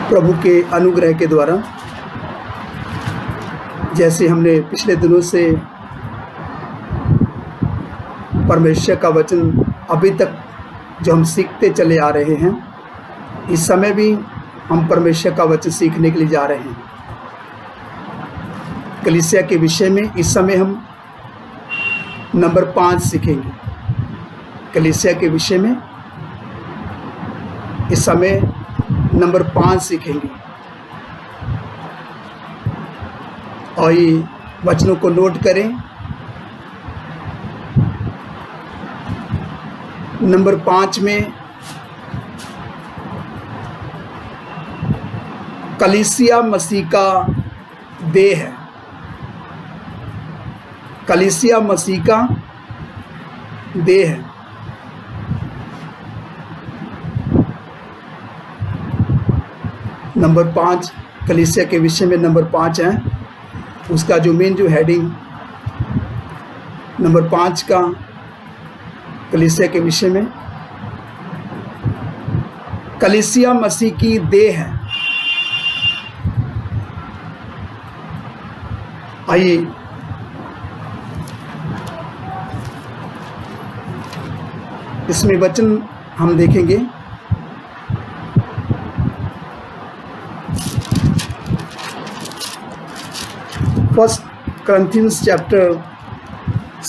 प्रभु के अनुग्रह के द्वारा जैसे हमने पिछले दिनों से परमेश्वर का वचन अभी तक जो हम सीखते चले आ रहे हैं, इस समय भी हम परमेश्वर का वचन सीखने के लिए जा रहे हैं। कलीसिया के विषय में इस समय हम नंबर 5 सीखेंगे। कलीसिया के विषय में इस समय नंबर 5 सीखेंगे और ये वचनों को नोट करें। नंबर 5 में कलीसिया मसीह का देह है। कलीसिया मसीह का देह है। नंबर 5 कलीसिया के विषय में नंबर 5 है। उसका जो मेन जो हेडिंग नंबर 5 का कलीसिया के विषय में, कलीसिया मसीह की देह है। आइए इसमें वचन हम देखेंगे। First Corinthians chapter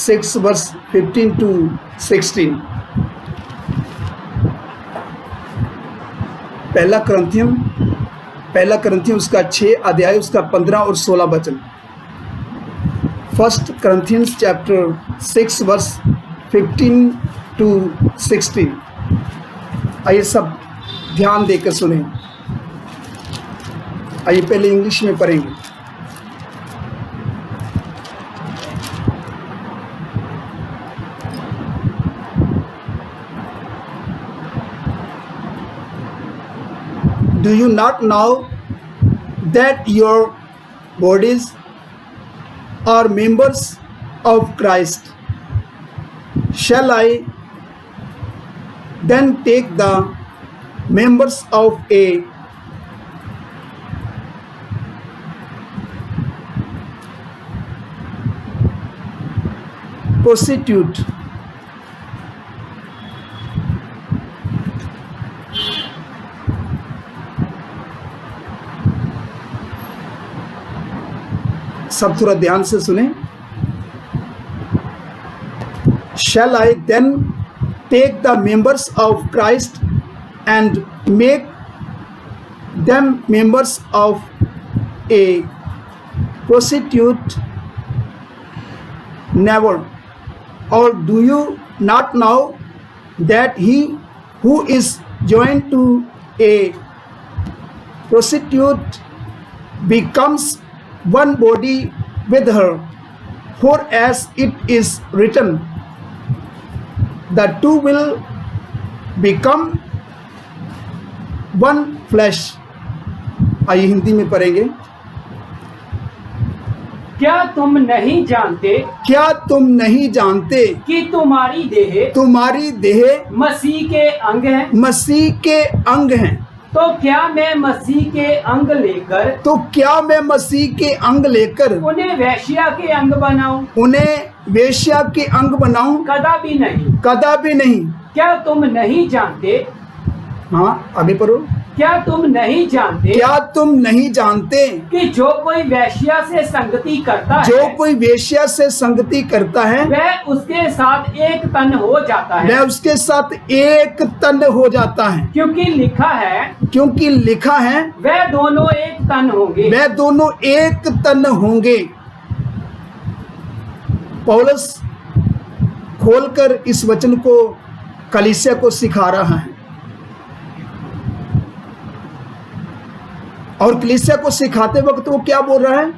6 verse 15 to 16। पहला करंथियन उसका 6 अध्याय उसका 15 और 16 वचन। First Corinthians chapter 6 verse 15 to 16। आइए सब ध्यान देकर सुने। आइए पहले इंग्लिश में पढ़ेंगे। Do you not know that your bodies are members of Christ? Shall I then take the members of a prostitute सब थोड़ा ध्यान से सुने। Shall I then take the members of Christ and make them members of a prostitute? Never. Or do you not know that he who is joined to a prostitute becomes one body with her? For as it is written, the two will become one flesh। आइए हिंदी में पढ़ेंगे। क्या तुम नहीं जानते कि तुम्हारी देह मसीह के अंग हैं। तो क्या मैं मसीह के अंग लेकर उन्हें वेश्या के अंग बनाऊं? कदापि नहीं। क्या तुम नहीं जानते? हाँ आगे पढ़ो। क्या तुम नहीं जानते कि जो कोई वेश्या से संगति करता है वह उसके साथ एक तन हो जाता है। क्योंकि लिखा है वह दोनों एक तन होंगे। पौलुस खोलकर इस वचन को कलीसिया को सिखा रहा है और कलीसिया को सिखाते वक्त वो क्या बोल रहा है?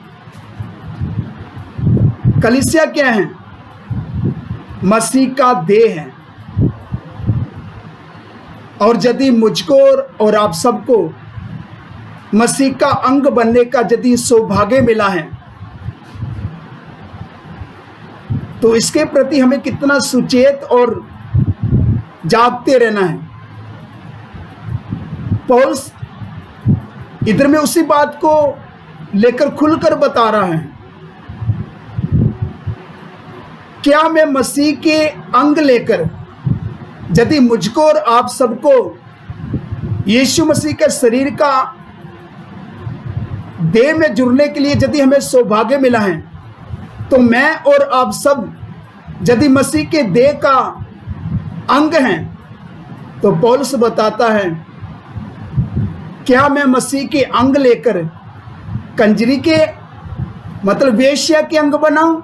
कलीसिया क्या है? मसीह का देह है। और यदि मुझको और आप सबको मसीह का अंग बनने का यदि सौभाग्य मिला है तो इसके प्रति हमें कितना सुचेत और जागते रहना है। पौलुस इधर में उसी बात को लेकर खुलकर बता रहा है। क्या मैं मसीह के अंग लेकर, यदि मुझको और आप सबको यीशु मसीह के शरीर का देह में जुड़ने के लिए यदि हमें सौभाग्य मिला है, तो मैं और आप सब यदि मसीह के देह का अंग हैं, तो पौलुस बताता है, क्या मैं मसीह के अंग लेकर कंजरी के मतलब वेश्या के अंग बनाऊं?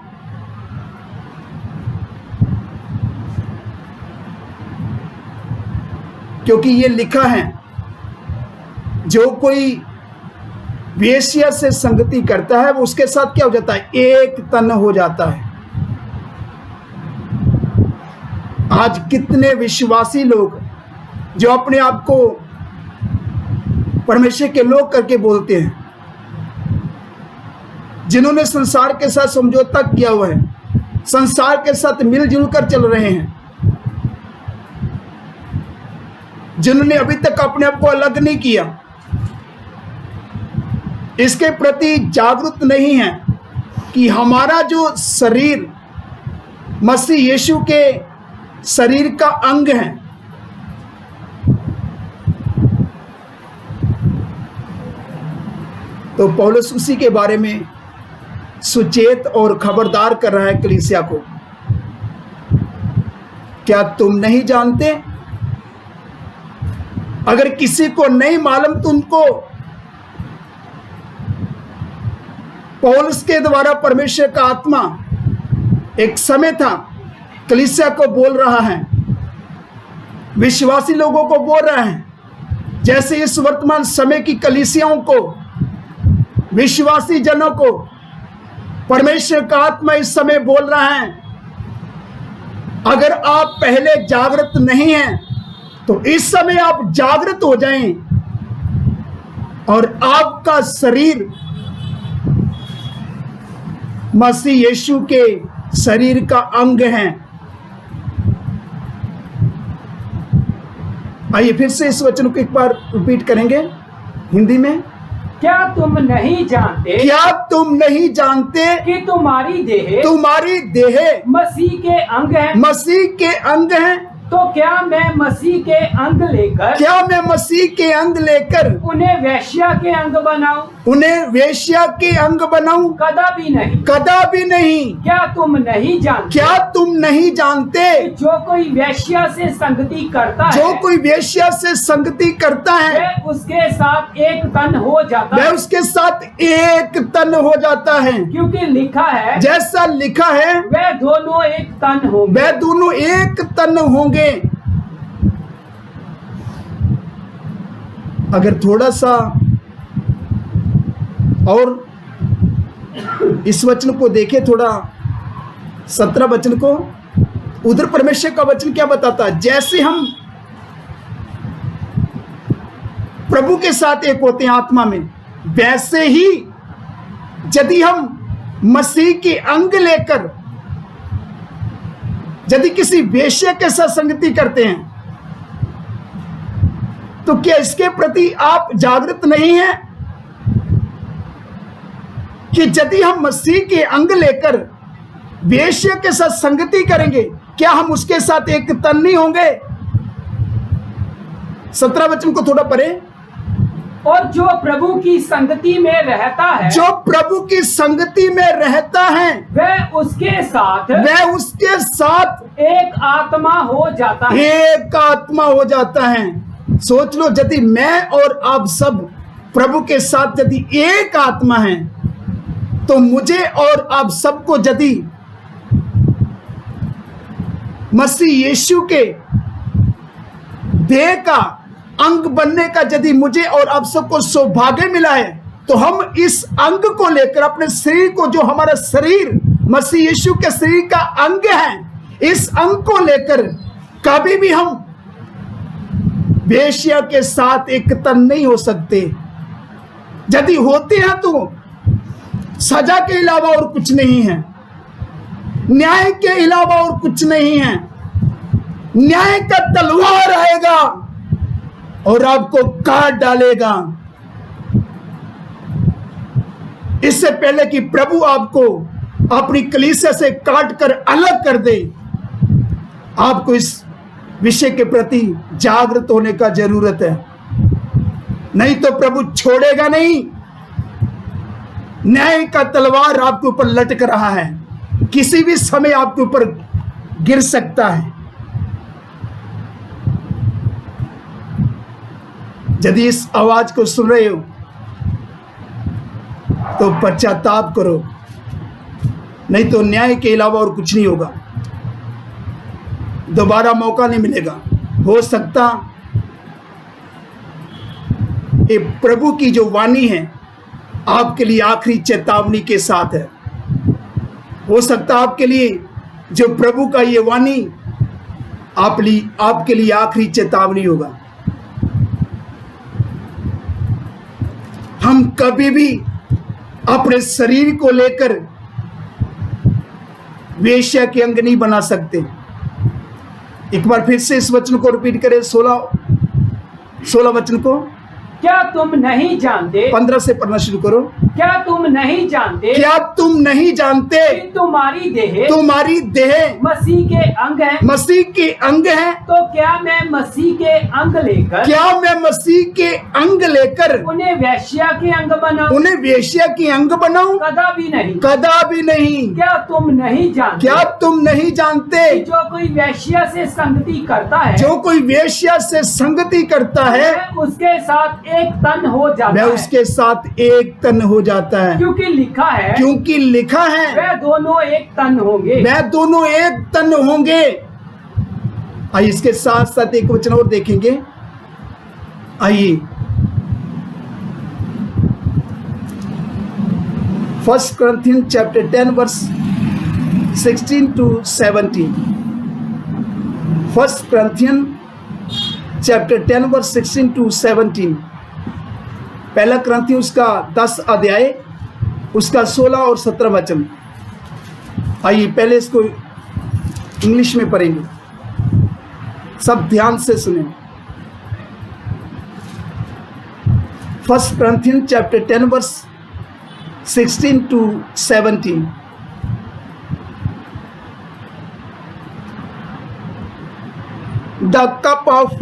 क्योंकि ये लिखा है, जो कोई वेश्या से संगति करता है वो उसके साथ क्या हो जाता है? एक तन हो जाता है। आज कितने विश्वासी लोग जो अपने आप को परमेश्वर के लोग करके बोलते हैं, जिन्होंने संसार के साथ समझौता किया हुआ है, संसार के साथ मिलजुल कर चल रहे हैं, जिन्होंने अभी तक अपने आप को अलग नहीं किया, इसके प्रति जागरूक नहीं है कि हमारा जो शरीर मसीह यीशु के शरीर का अंग है। तो पौलुस उसी के बारे में सुचेत और खबरदार कर रहा है कलीसिया को। क्या तुम नहीं जानते? अगर किसी को नहीं मालूम तो उनको पौलुस के द्वारा परमेश्वर का आत्मा एक समय था कलीसिया को बोल रहा है, विश्वासी लोगों को बोल रहा है, जैसे इस वर्तमान समय की कलीसियाओं को, विश्वासी जनों को परमेश्वर का आत्मा इस समय बोल रहा है, अगर आप पहले जागृत नहीं हैं तो इस समय आप जागृत हो जाएं और आपका शरीर मसीह यीशु के शरीर का अंग है। आइए फिर से इस वचन को एक बार रिपीट करेंगे हिंदी में। क्या तुम नहीं जानते? क्या तुम नहीं जानते कि तुम्हारी देह मसीह के अंग है? मसीह के अंग हैं। तो क्या मैं मसीह के अंग लेकर उन्हें वेश्या के अंग बनाऊं? कदापि नहीं। क्या तुम नहीं जानते कि जो कोई वेश्या से संगति करता है वह उसके साथ एक तन हो जाता है। क्योंकि लिखा है, जैसा लिखा है, वे दोनों एक तन होंगे। अगर थोड़ा सा और इस वचन को देखें, थोड़ा 17 वचन को, उधर परमेश्वर का वचन क्या बताता है? जैसे हम प्रभु के साथ एक होते हैं आत्मा में, वैसे ही यदि हम मसीह के अंग लेकर यदि किसी वेश्या के साथ संगति करते हैं, तो क्या इसके प्रति आप जागृत नहीं हैं कि यदि हम मसीह के अंग लेकर वेश्या के साथ संगति करेंगे, क्या हम उसके साथ एक तन नहीं होंगे? 17 वचन को थोड़ा पढ़े। और जो प्रभु की संगति में रहता है वह उसके साथ एक आत्मा हो जाता है। सोच लो, यदि मैं और आप सब प्रभु के साथ यदि एक आत्मा है, तो मुझे और आप सबको यदि मसीह यीशु के देह का अंग बनने का यदि मुझे और आप सबको सौभाग्य मिला है, तो हम इस अंग को लेकर अपने शरीर को, जो हमारा शरीर मसीह यीशु के शरीर का अंग है, इस अंग को लेकर कभी भी हम वेश्या के साथ एक तन नहीं हो सकते। यदि होते हैं तो सजा के अलावा और कुछ नहीं है, न्याय के अलावा और कुछ नहीं है। न्याय का तलवार आएगा और आपको काट डालेगा। इससे पहले कि प्रभु आपको अपनी कलीसिया से काट कर अलग कर दे, आपको इस विषय के प्रति जागृत होने का जरूरत है। नहीं तो प्रभु छोड़ेगा नहीं। न्याय का तलवार आपके ऊपर लटक रहा है, किसी भी समय आपके ऊपर गिर सकता है। यदि इस आवाज को सुन रहे हो तो पश्चाताप करो, नहीं तो न्याय के अलावा और कुछ नहीं होगा। दोबारा मौका नहीं मिलेगा। हो सकता ये प्रभु की जो वाणी है आपके लिए आखिरी चेतावनी के साथ है। हो सकता आपके लिए जो प्रभु का ये वाणी आपके लिए आखिरी चेतावनी होगा। हम कभी भी अपने शरीर को लेकर वेश्या के अंग नहीं बना सकते। एक बार फिर से इस वचन को रिपीट करें, 16 वचन को। क्या तुम नहीं जानते, 15 से पढ़ना शुरू करो। क्या तुम नहीं जानते, क्या तुम नहीं जानते कि तुम्हारी देह मसीह के अंग है। मसीह के अंग है। तो क्या मैं मसीह के अंग लेकर उन्हें वेश्या के अंग बनाऊं? कदापि नहीं। क्या तुम नहीं जानते कि जो कोई वेश्या से संगति करता है मैं उसके साथ एक तन हो जाता है। क्योंकि लिखा है वे दोनों एक तन होंगे। आइए इसके साथ साथ एक वचन और देखेंगे। आइए 1 Corinthians chapter 10 verse 16 to 17। 1 Corinthians chapter 10 verse 16 to 17। पहला क्रंथी उसका 10 अध्याय उसका 16 और 17 वचन। आइए पहले इसको इंग्लिश में पढ़ेंगे, सब ध्यान से सुने। 1 Corinthians chapter 10 verse 16 to 17। The cup of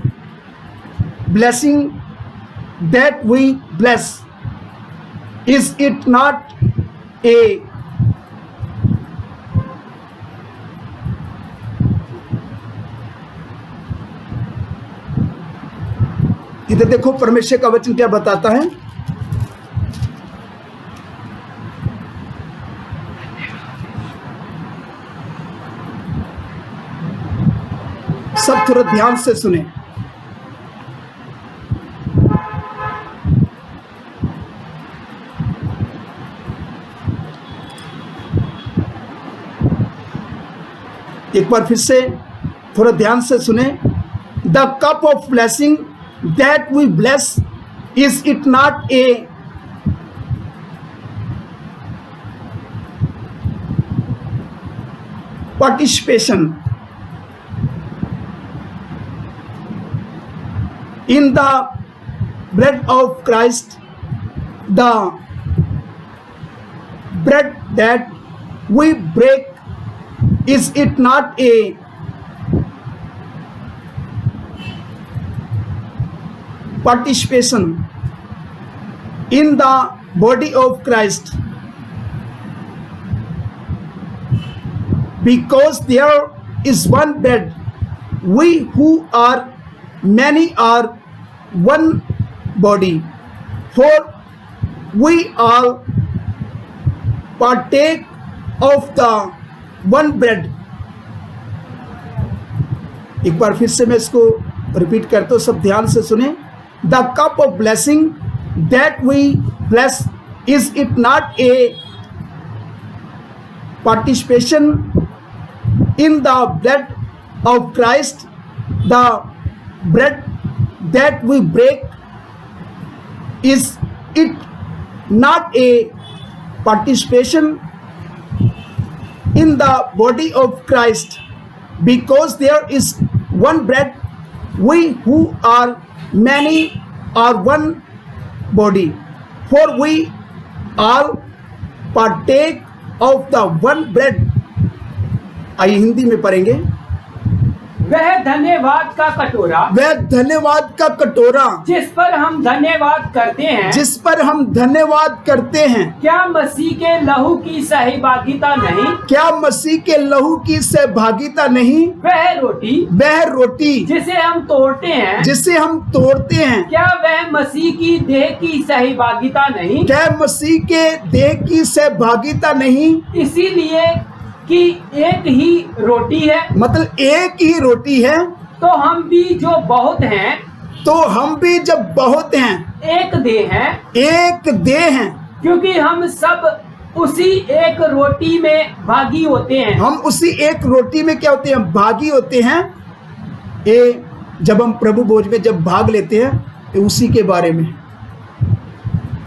blessing that we bless, is it not a इधर देखो परमेश्वर का वचन क्या बताता है। सब थोड़ा ध्यान से सुने। एक बार फिर से थोड़ा ध्यान से सुने। The cup of blessing that we bless, is it not a participation in the blood of Christ? The bread that we break, is it not a participation in the body of Christ? Because there is one bread, we who are many are one body, for we all partake of the one bread। एक बार फिर से मैं इसको repeat करता हूँ, सब ध्यान से सुने। The cup of blessing that we bless, is it not a participation in the blood of Christ? The bread that we break, is it not a participation in the body of Christ? Because there is one bread, we who are many are one body, for we all partake of the one bread. आइए हिंदी में पढ़ेंगे। वह धन्यवाद का कटोरा, वह धन्यवाद का कटोरा जिस पर हम धन्यवाद करते हैं, जिस पर हम धन्यवाद करते हैं, क्या मसीह के लहू की सहभागिता नहीं? क्या मसीह के लहू की सहभागिता नहीं? वह रोटी जिसे हम तोड़ते हैं, क्या वह मसीह की देह की सहभागिता नहीं? क्या मसीह के देह की सहभागिता नहीं? इसीलिए कि एक ही रोटी है, मतलब एक ही रोटी है, तो हम भी जो बहुत हैं, जब बहुत हैं, एक देह हैं, क्योंकि हम सब उसी एक रोटी में भागी होते हैं। हम उसी एक रोटी में क्या होते हैं? भागी होते हैं। ये जब हम प्रभु भोज में जब भाग लेते हैं, ये उसी के बारे में।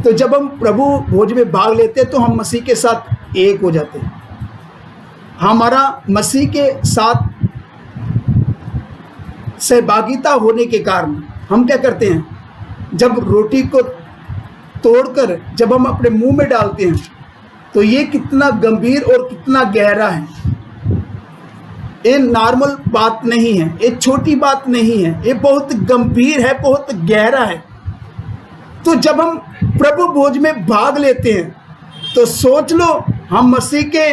तो जब हम प्रभु भोज में भाग लेते हैं तो हम मसीह के साथ एक हो जाते हैं। हमारा मसीह के साथ सहभागिता होने के कारण हम क्या करते हैं? जब रोटी को तोड़कर जब हम अपने मुंह में डालते हैं तो ये कितना गंभीर और कितना गहरा है। ये नॉर्मल बात नहीं है, ये छोटी बात नहीं है, ये बहुत गंभीर है, बहुत गहरा है। तो जब हम प्रभु भोज में भाग लेते हैं तो सोच लो हम मसीह के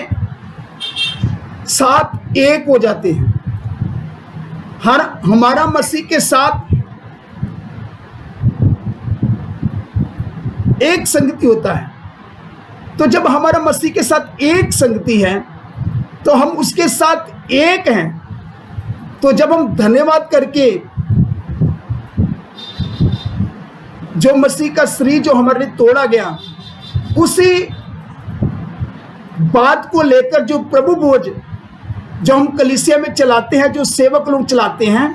साथ एक हो जाते हैं। हमारा मसीह के साथ एक संगति होता है। तो जब हमारा मसीह के साथ एक संगति है तो हम उसके साथ एक हैं। तो जब हम धन्यवाद करके जो मसीह का शरीर जो हमारे लिए तोड़ा गया, उसी बात को लेकर जो प्रभु भोज जो हम कलीसिया में चलाते हैं, जो सेवक लोग चलाते हैं,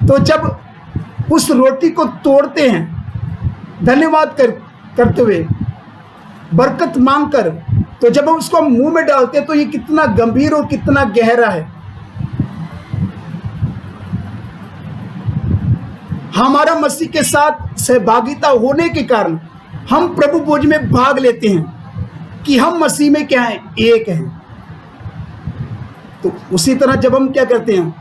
तो जब उस रोटी को तोड़ते हैं धन्यवाद करते हुए, बरकत मांगकर, तो जब हम उसको मुंह में डालते हैं तो ये कितना गंभीर और कितना गहरा है। हमारा मसीह के साथ सहभागिता होने के कारण हम प्रभु भोज में भाग लेते हैं कि हम मसीह में क्या हैं? एक हैं। तो उसी तरह जब हम क्या करते हैं?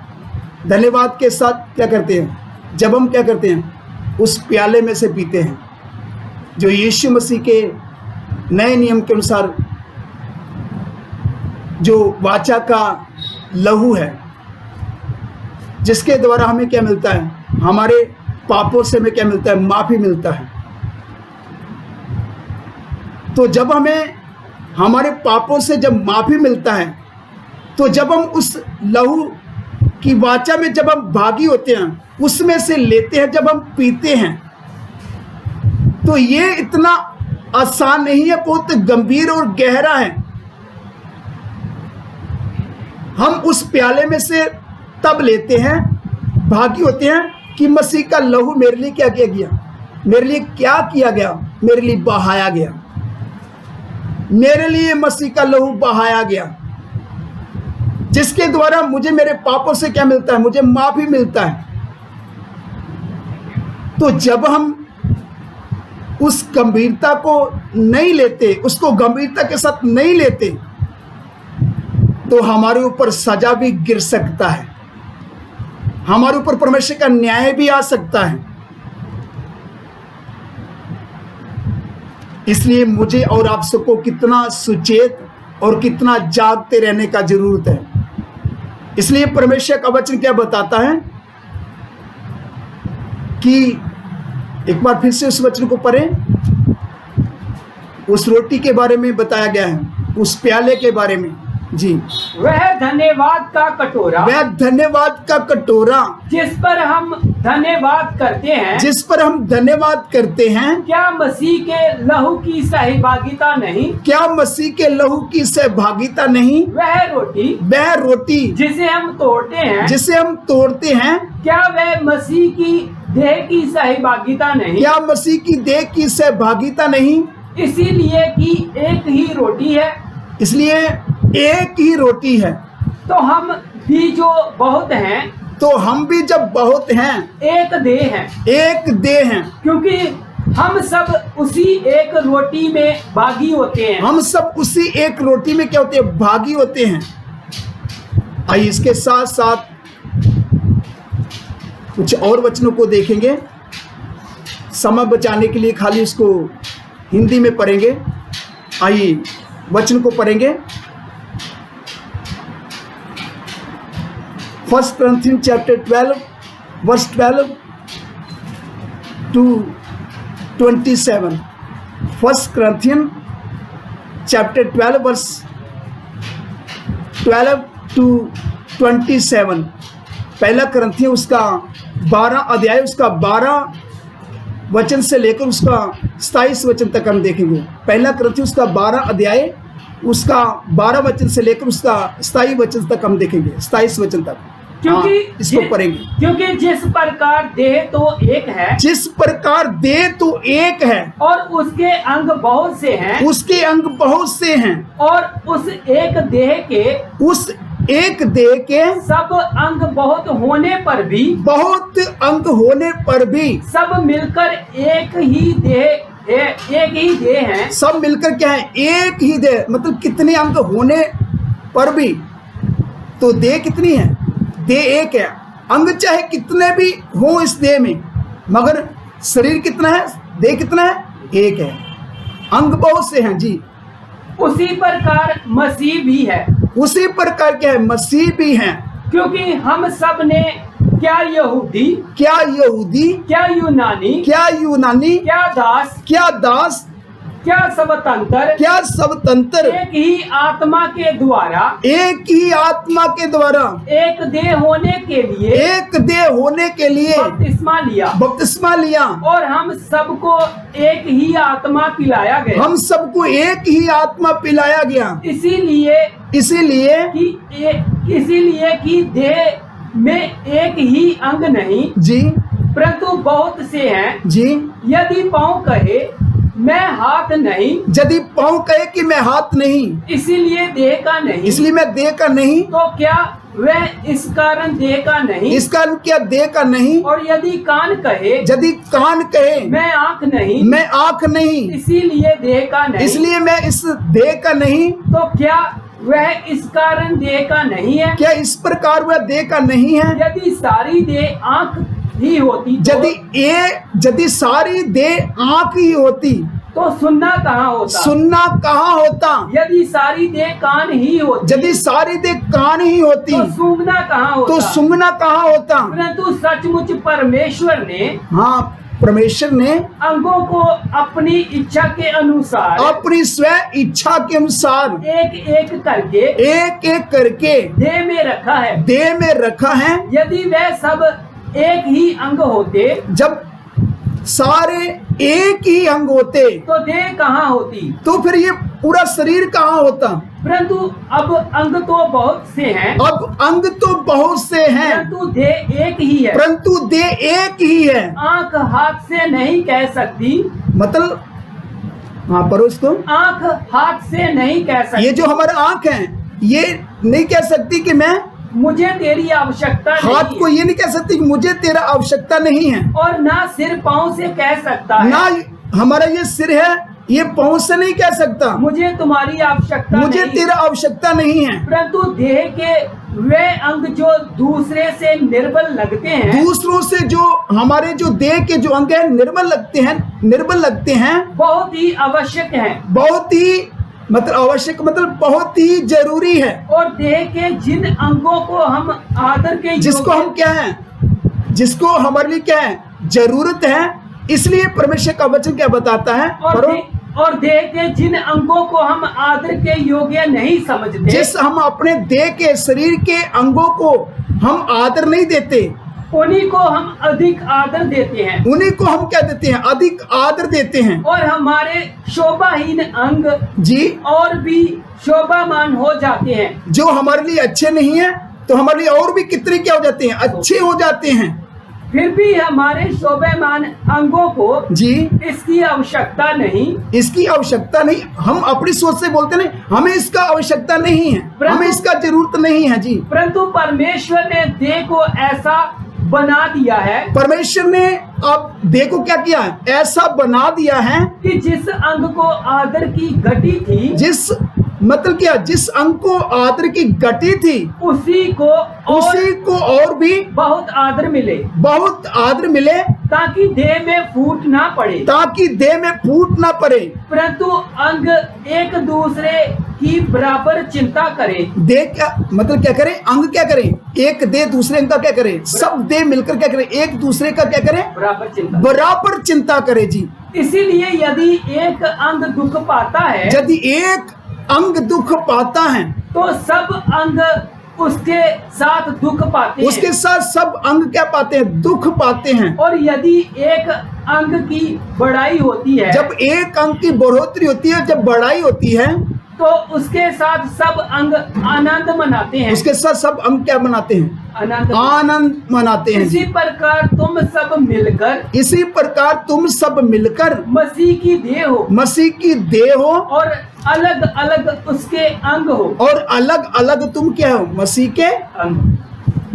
धन्यवाद के साथ क्या करते हैं? जब हम क्या करते हैं? उस प्याले में से पीते हैं जो यीशु मसीह के नए नियम के अनुसार जो वाचा का लहू है, जिसके द्वारा हमें क्या मिलता है? हमारे पापों से हमें क्या मिलता है? माफी मिलता है। तो जब हमें हमारे पापों से जब माफी मिलता है, तो जब हम उस लहू की वाचा में जब हम भागी होते हैं, उसमें से लेते हैं, जब हम पीते हैं, तो ये इतना आसान नहीं है, बहुत गंभीर और गहरा है। हम उस प्याले में से तब लेते हैं, भागी होते हैं कि मसीह का लहू मेरे लिए क्या किया गया? मेरे लिए क्या किया गया? मेरे लिए बहाया गया। मेरे लिए मसीह का लहू बहाया गया, जिसके द्वारा मुझे मेरे पापों से क्या मिलता है? मुझे माफी मिलता है। तो जब हम उस गंभीरता को नहीं लेते, उसको गंभीरता के साथ नहीं लेते, तो हमारे ऊपर सजा भी गिर सकता है, हमारे ऊपर परमेश्वर का न्याय भी आ सकता है। इसलिए मुझे और आप सबको कितना सुचेत और कितना जागते रहने का जरूरत है। इसलिए परमेश्वर का वचन क्या बताता है कि एक बार फिर से उस वचन को पढ़ें। उस रोटी के बारे में बताया गया है, उस प्याले के बारे में। जी, वह धन्यवाद का कटोरा, वह धन्यवाद का कटोरा जिस पर हम धन्यवाद करते हैं, क्या मसीह के लहू की सहभागिता नहीं? क्या मसीह के लहू की सहभागिता नहीं? वह रोटी जिसे हम तोड़ते हैं, क्या वह मसीह की देह की सहभागिता नहीं? क्या मसीह की देह की सहभागिता नहीं? इसीलिए कि एक ही रोटी है, इसलिए एक ही रोटी है। तो हम भी जो बहुत हैं, तो हम भी जब बहुत हैं, एक देह हैं, एक देह हैं, क्योंकि हम सब उसी एक रोटी में भागी होते हैं। हम सब उसी एक रोटी में क्या होते हैं? भागी होते हैं। आइए इसके साथ साथ कुछ और वचनों को देखेंगे। समय बचाने के लिए खाली इसको हिंदी में पढ़ेंगे। आइए वचन को पढ़ेंगे। 1 Corinthians chapter 12 verse 12 to 27। 1 Corinthians chapter 12 verse 12 to 27। पहला करंथियन उसका 12 अध्याय उसका 12 वचन से लेकर उसका 27 वचन तक हम देखेंगे। पहला करंथियन उसका 12 अध्याय उसका 12 वचन से लेकर उसका 27 वचन तक हम देखेंगे, 27 वचन तक। क्योंकि इसको पढ़ेंगे। क्योंकि जिस प्रकार देह तो एक है, जिस प्रकार देह तो एक है और उसके अंग बहुत से हैं, उसके अंग बहुत से हैं, और उस एक देह के सब अंग बहुत होने पर भी सब मिलकर एक ही देह है। सब मिलकर क्या है? एक ही देह। मतलब कितने अंग होने पर भी तो देह कितनी है? देह एक है। अंग चाहे कितने भी हो इस देह में, मगर शरीर कितना है? देह कितना है? एक है। अंग बहुत से हैं जी। उसी प्रकार मसीह भी है। उसी प्रकार क्या है? मसीह भी हैं। क्योंकि हम सब ने क्या यहूदी, क्या क्या यूनानी, क्या दास, क्या स्वतंत्र, एक ही आत्मा के द्वारा एक देह होने के लिए बपतिस्मा लिया, और हम सबको एक ही आत्मा पिलाया गया। इसीलिए कि देह में एक ही अंग नहीं जी, परंतु बहुत से हैं जी। यदि पाँव कहे मैं हाथ नहीं, यदि पाँव कहे कि मैं हाथ नहीं, इसीलिए देह का नहीं, इसलिए मैं देह का नहीं, तो क्या वह इस कारण देह का नहीं? इस कारण क्या देह का नहीं? और यदि कान कहे मैं आँख नहीं, इसीलिए देह का नहीं, इसलिए मैं इस देह का नहीं, तो क्या वह इस कारण देह का नहीं है? क्या इस प्रकार वह देह का नहीं है? यदि सारी देह आँख ही होती, यदि सारी देह आँख ही होती तो सुनना कहाँ होता? यदि सारी देह कान ही होती, तो सूंघना कहाँ होता? परंतु सचमुच परमेश्वर ने अंगों को अपनी इच्छा के अनुसार, अपनी स्वयं इच्छा के अनुसार एक एक करके देह में रखा है। यदि वे सब एक ही अंग होते, जब सारे एक ही अंग होते, तो देह कहाँ होती? तो फिर ये पूरा शरीर कहाँ होता? परंतु अब अंग तो बहुत से हैं, परंतु देह एक ही है। आँख हाथ से नहीं कह सकती, मतलब पढ़ो इसको। आँख हाथ से नहीं कह सकती। ये जो हमारा आँख है ये नहीं कह सकती कि मुझे तेरी आवश्यकता नहीं। हाथ को ये नहीं कह सकती कि मुझे तेरा आवश्यकता नहीं है। और ना सिर पाँव से कह सकता है, ना हमारा ये सिर है ये पाँव से नहीं कह सकता मुझे तुम्हारी आवश्यकता, मुझे तेरा आवश्यकता नहीं है। परंतु देह के वे अंग जो दूसरे से निर्बल लगते हैं, दूसरों से जो हमारे जो देह के जो अंग है निर्बल लगते हैं, बहुत ही आवश्यक है, बहुत ही आवश्यक मतलब बहुत ही जरूरी है। और देह के जिन अंगों को हम आदर के, जिसको हम क्या है, जिसको हमारे लिए क्या है जरूरत है, इसलिए परमेश्वर का वचन क्या बताता है? और देह के जिन अंगों को हम आदर के योग्य नहीं समझते, जिस हम अपने देह के शरीर के अंगों को हम आदर नहीं देते, उन्हीं को हम अधिक आदर देते हैं। उन्हीं को हम क्या देते हैं? अधिक आदर देते हैं। और हमारे शोभाहीन अंग जी और भी शोभामान हो जाते हैं। जो हमारे लिए अच्छे नहीं है तो हमारे लिए और भी कितने क्या हो जाते हैं? अच्छे हो जाते हैं। फिर भी हमारे शोभामान अंगों को जी इसकी आवश्यकता नहीं। हम अपनी सोच से बोलते नहीं, हमें इसका आवश्यकता नहीं है, हमें इसका जरूरत नहीं है जी। परंतु परमेश्वर ने देह को ऐसा बना दिया है। परमेश्वर ने अब देखो क्या किया है, ऐसा बना दिया है कि जिस अंग को आदर की घटी थी, जिस मतलब क्या, जिस अंग को आदर की घटी थी उसी को और भी बहुत आदर मिले, बहुत आदर मिले, ताकि देह में फूट ना पड़े, ताकि देह में फूट ना पड़े। परंतु अंग एक दूसरे की बराबर चिंता करे। देह क्या मतलब क्या करें, अंग क्या करें, एक देह दूसरे अंग का क्या करें, सब देह मिलकर क्या करें, एक दूसरे का क्या करें, बराबर चिंता करे जी। इसीलिए यदि एक अंग दुख पाता है, यदि एक अंग दुख पाता है तो सब अंग उसके साथ दुख पाते हैं। उसके साथ सब अंग क्या पाते हैं, दुख पाते हैं। और यदि एक अंग की बढ़ाई होती है, जब एक अंग की बढ़ोतरी होती है, जब बढ़ाई होती है, तो उसके साथ सब अंग आनंद मनाते हैं। उसके साथ सब अंग क्या मनाते हैं, आनंद मनाते हैं। इसी प्रकार तुम सब मिलकर मसीह की देह हो और अलग अलग उसके अंग हो। और अलग अलग तुम क्या हो, मसीह के अंग,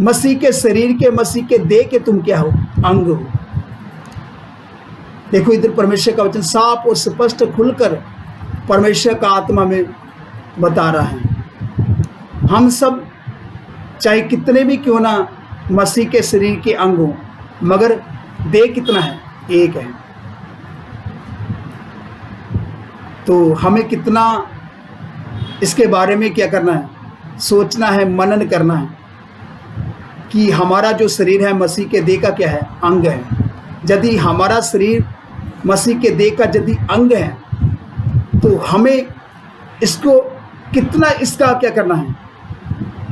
मसीह के शरीर के, मसीह के देह के तुम क्या हो, अंग हो। देखो इधर परमेश्वर का वचन साफ और स्पष्ट खुलकर परमेश्वर का आत्मा में बता रहा है। हम सब चाहे कितने भी क्यों ना मसीह के शरीर के अंग हो, मगर देह कितना है, एक है। तो हमें कितना इसके बारे में क्या करना है, सोचना है, मनन करना है कि हमारा जो शरीर है मसीह के देह का क्या है, अंग है। यदि हमारा शरीर मसीह के देह का यदि अंग है, तो हमें इसको कितना, इसका क्या करना है,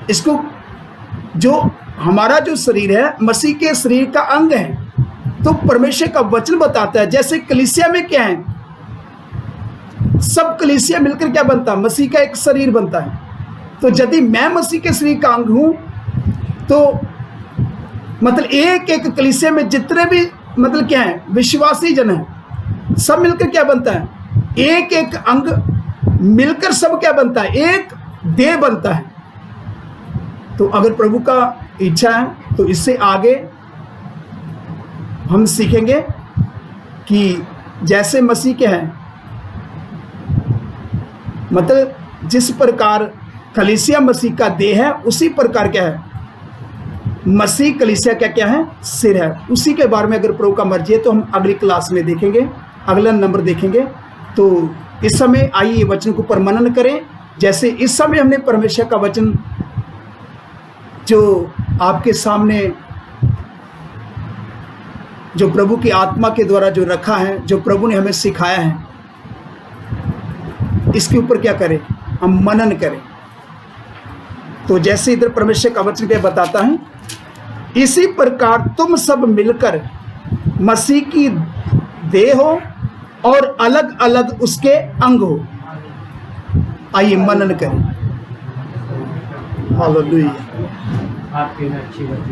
इसको जो हमारा जो शरीर है मसीह के शरीर का अंग है। तो परमेश्वर का वचन बताता है, जैसे कलीसिया में क्या है, सब कलीसिया मिलकर क्या बनता है, मसीह का एक शरीर बनता है। तो यदि मैं मसीह के शरीर का अंग हूं, तो मतलब एक एक कलीसिया में जितने भी मतलब क्या है विश्वासी जन है, सब मिलकर क्या बनता है, एक एक अंग मिलकर सब क्या बनता है, एक देह बनता है। तो अगर प्रभु का इच्छा है तो इससे आगे हम सीखेंगे कि जैसे मसीह के हैं, मतलब जिस प्रकार कलीसिया मसीह का देह है, उसी प्रकार क्या है, मसीह कलीसिया क्या क्या है, सिर है। उसी के बारे में अगर प्रभु का मर्जी है तो हम अगली क्लास में देखेंगे, अगला नंबर देखेंगे। तो इस समय आइए वचन को पर मनन करें। जैसे इस समय हमने परमेश्वर का वचन जो आपके सामने, जो प्रभु की आत्मा के द्वारा जो रखा है, जो प्रभु ने हमें सिखाया है, इसके ऊपर क्या करें, हम मनन करें। तो जैसे इधर परमेश्वर का वचन क्या बताता है, इसी प्रकार तुम सब मिलकर मसीह की देह हो और अलग अलग उसके अंग हो। आइए मनन करें। हालेलुया। आपके अच्छी बात